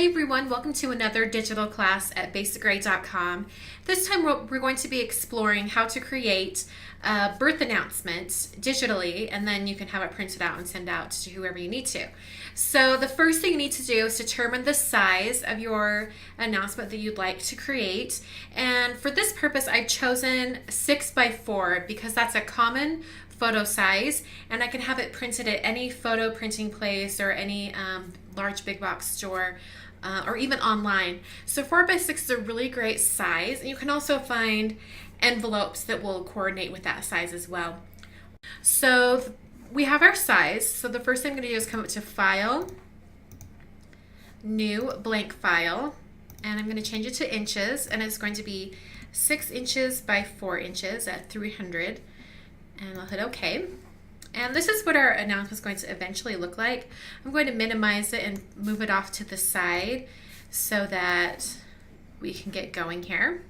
everyone, welcome to another digital class at basicgrade.com. This time we're going to be exploring how to create birth announcements digitally, and then you can have it printed out and send out to whoever you need to. So the first thing you need to do is determine the size of your announcement that you'd like to create. And for this purpose, I've chosen 6x4 because that's a common photo size, and I can have it printed at any photo printing place or any large big box store or even online. So 4x6 is a really great size, and you can also find envelopes that will coordinate with that size as well. So we have our size. So the first thing I'm going to do is come up to File, New, Blank File, and I'm going to change it to inches, and it's going to be 6 inches by 4 inches at 300. And I'll hit OK. And this is what our announcement is going to eventually look like. I'm going to minimize it and move it off to the side so that we can get going here.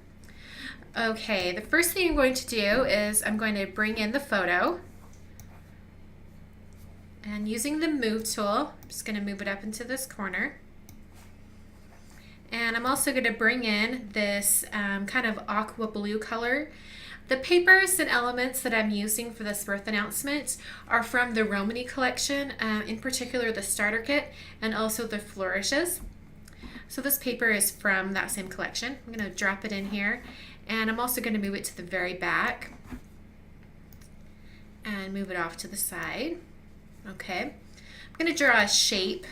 Okay, the first thing I'm going to do is I'm going to bring in the photo. And using the Move tool, I'm just going to move it up into this corner. And I'm also going to bring in this kind of aqua blue color. The papers and elements that I'm using for this birth announcement are from the Romany collection, in particular the starter kit and also the flourishes. So this paper is from that same collection. I'm going to drop it in here, and I'm also going to move it to the very back and move it off to the side. Okay, I'm going to draw a shape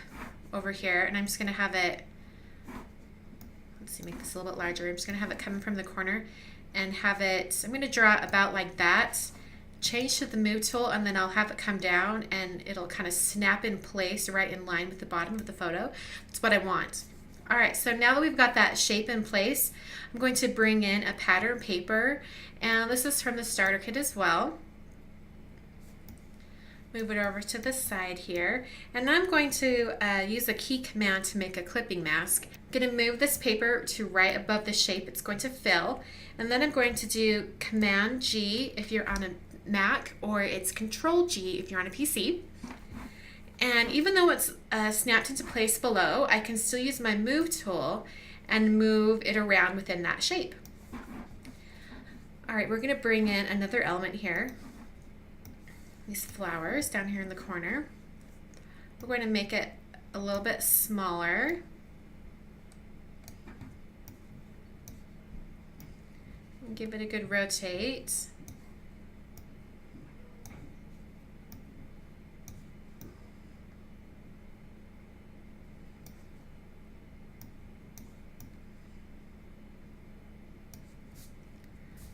over here, and I'm just going to have it, let's see, make this a little bit larger. I'm just going to have it coming from the corner and have it, I'm going to draw about like that, change to the Move tool, and then I'll have it come down and it'll kind of snap in place right in line with the bottom of the photo. That's what I want. All right, so now that we've got that shape in place, I'm going to bring in a pattern paper, and this is from the starter kit as well. Move it over to the side here, and I'm going to use a key command to make a clipping mask. I'm going to move this paper to right above the shape it's going to fill, and then I'm going to do Command G if you're on a Mac, or it's Control G if you're on a PC. And even though it's snapped into place below, I can still use my Move tool and move it around within that shape. All right, we're going to bring in another element here. These flowers down here in the corner. We're going to make it a little bit smaller. And give it a good rotate.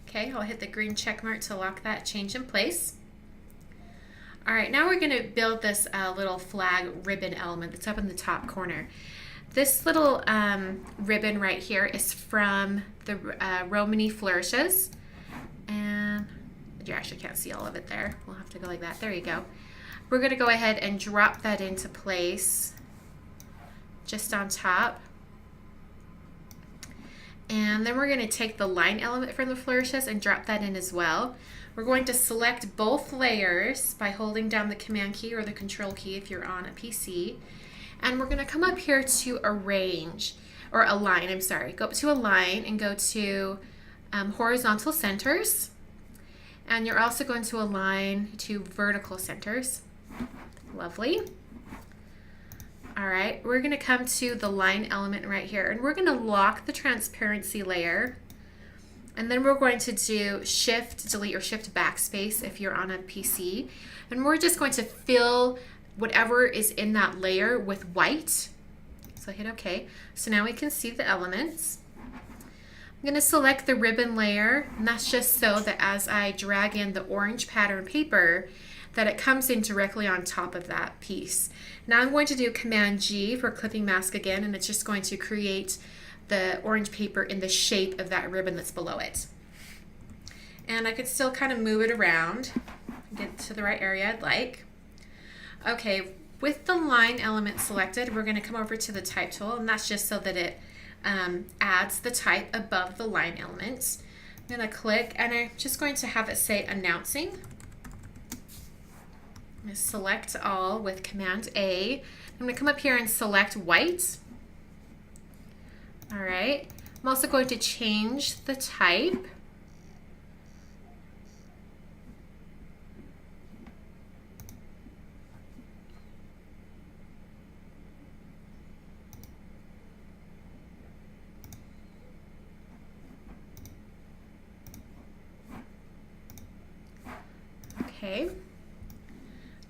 Okay, I'll hit the green check mark to lock that change in place. All right, now we're going to build this little flag ribbon element that's up in the top corner. This little ribbon right here is from the Romany flourishes, and you actually can't see all of it there. We'll have to go like that. There you go. We're going to go ahead and drop that into place just on top. And then we're going to take the line element from the flourishes and drop that in as well. We're going to select both layers by holding down the Command key or the Control key if you're on a PC. And we're going to come up here to Arrange, or Align, I'm sorry. Go up to Align and go to Horizontal Centers. And you're also going to align to Vertical Centers. Lovely. All right, we're going to come to the line element right here, and we're going to lock the transparency layer. And then we're going to do Shift Delete or Shift Backspace if you're on a PC. And we're just going to fill whatever is in that layer with white. So hit OK. So now we can see the elements. I'm going to select the ribbon layer, and that's just so that as I drag in the orange pattern paper, that it comes in directly on top of that piece. Now I'm going to do Command G for clipping mask again, and it's just going to create the orange paper in the shape of that ribbon that's below it. And I could still kind of move it around, get to the right area I'd like. Okay, with the line element selected, we're going to come over to the Type tool, and that's just so that it adds the type above the line elements. I'm going to click, and I'm just going to have it say Announcing. I'm going to select all with Command A. I'm going to come up here and select white. All right. I'm also going to change the type. Okay.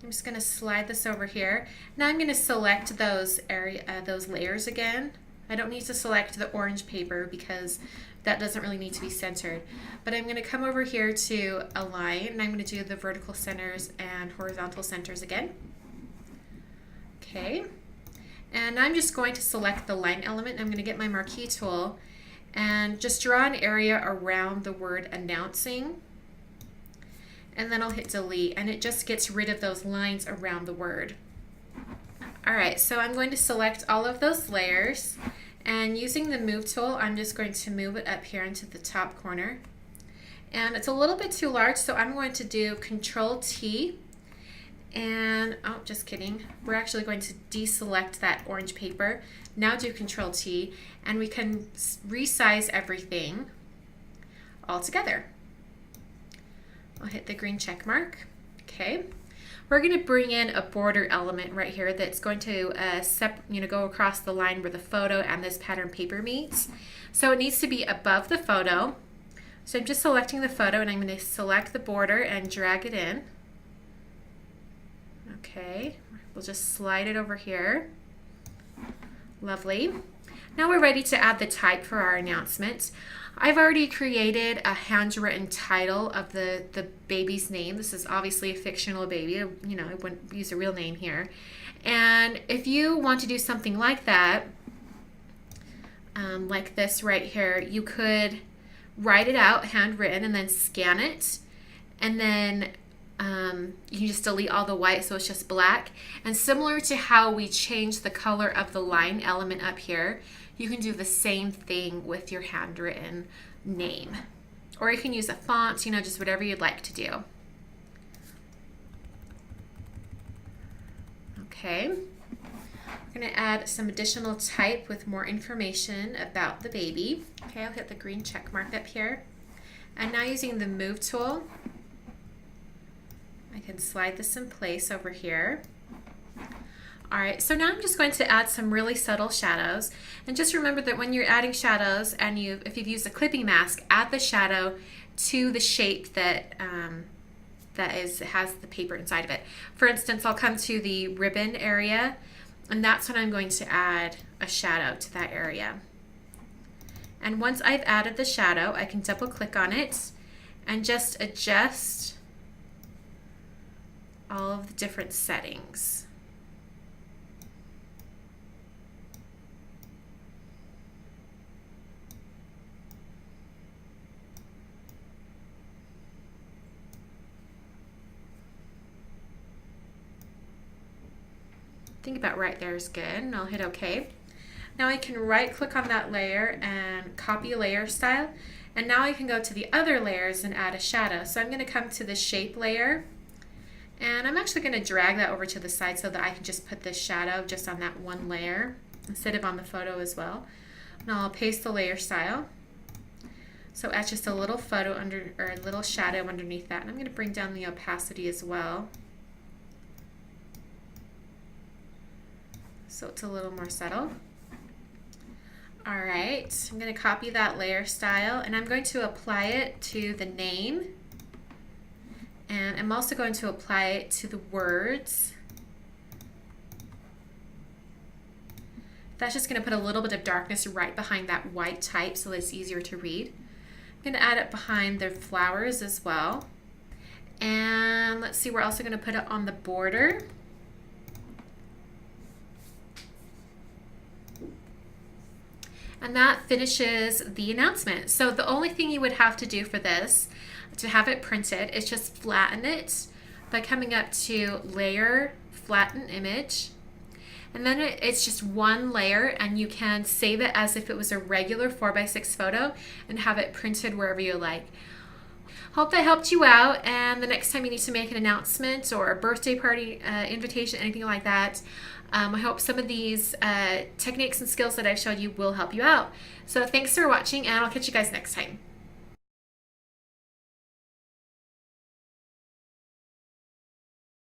I'm just going to slide this over here. Now I'm going to select those layers again. I don't need to select the orange paper because that doesn't really need to be centered. But I'm going to come over here to align, and I'm going to do the vertical centers and horizontal centers again. Okay. And I'm just going to select the line element. I'm going to get my marquee tool and just draw an area around the word announcing. And then I'll hit delete, and it just gets rid of those lines around the word. All right, so I'm going to select all of those layers, and using the move tool, I'm just going to move it up here into the top corner. And it's a little bit too large, so I'm going to do Control T, and oh, just kidding. We're actually going to deselect that orange paper. Now do Control T, and we can resize everything all together. I'll hit the green check mark. Okay. We're going to bring in a border element right here that's going to go across the line where the photo and this pattern paper meets. So it needs to be above the photo. So I'm just selecting the photo, and I'm going to select the border and drag it in. Okay. We'll just slide it over here. Lovely. Now we're ready to add the type for our announcement. I've already created a handwritten title of the baby's name. This is obviously a fictional baby. You know, I wouldn't use a real name here. And if you want to do something like that, like this right here, you could write it out handwritten and then scan it. And then you can just delete all the white so it's just black. And similar to how we changed the color of the line element up here, you can do the same thing with your handwritten name. Or you can use a font, you know, just whatever you'd like to do. Okay. We're going to add some additional type with more information about the baby. Okay, I'll hit the green check mark up here. And now using the move tool, I can slide this in place over here. All right, so now I'm just going to add some really subtle shadows. And just remember that when you're adding shadows, and if you've used a clipping mask, add the shadow to the shape that has the paper inside of it. For instance, I'll come to the ribbon area, and that's when I'm going to add a shadow to that area. And once I've added the shadow, I can double click on it and just adjust all of the different settings. I think about right there is good, and I'll hit OK. Now I can right click on that layer and copy layer style, and now I can go to the other layers and add a shadow. So I'm going to come to the shape layer, and I'm actually going to drag that over to the side so that I can just put this shadow just on that one layer instead of on the photo as well. Now I'll paste the layer style. So add just a little photo under, or a little shadow underneath that, and I'm going to bring down the opacity as well, so it's a little more subtle. All right, I'm going to copy that layer style, and I'm going to apply it to the name, and I'm also going to apply it to the words. That's just going to put a little bit of darkness right behind that white type so that it's easier to read. I'm going to add it behind the flowers as well. And let's see, we're also going to put it on the border. And that finishes the announcement. So the only thing you would have to do for this, to have it printed, is just flatten it by coming up to Layer, Flatten Image. And then it's just one layer, and you can save it as if it was a regular 4x6 photo and have it printed wherever you like. Hope that helped you out, and the next time you need to make an announcement or a birthday party invitation, anything like that, I hope some of these techniques and skills that I've showed you will help you out. So thanks for watching, and I'll catch you guys next time.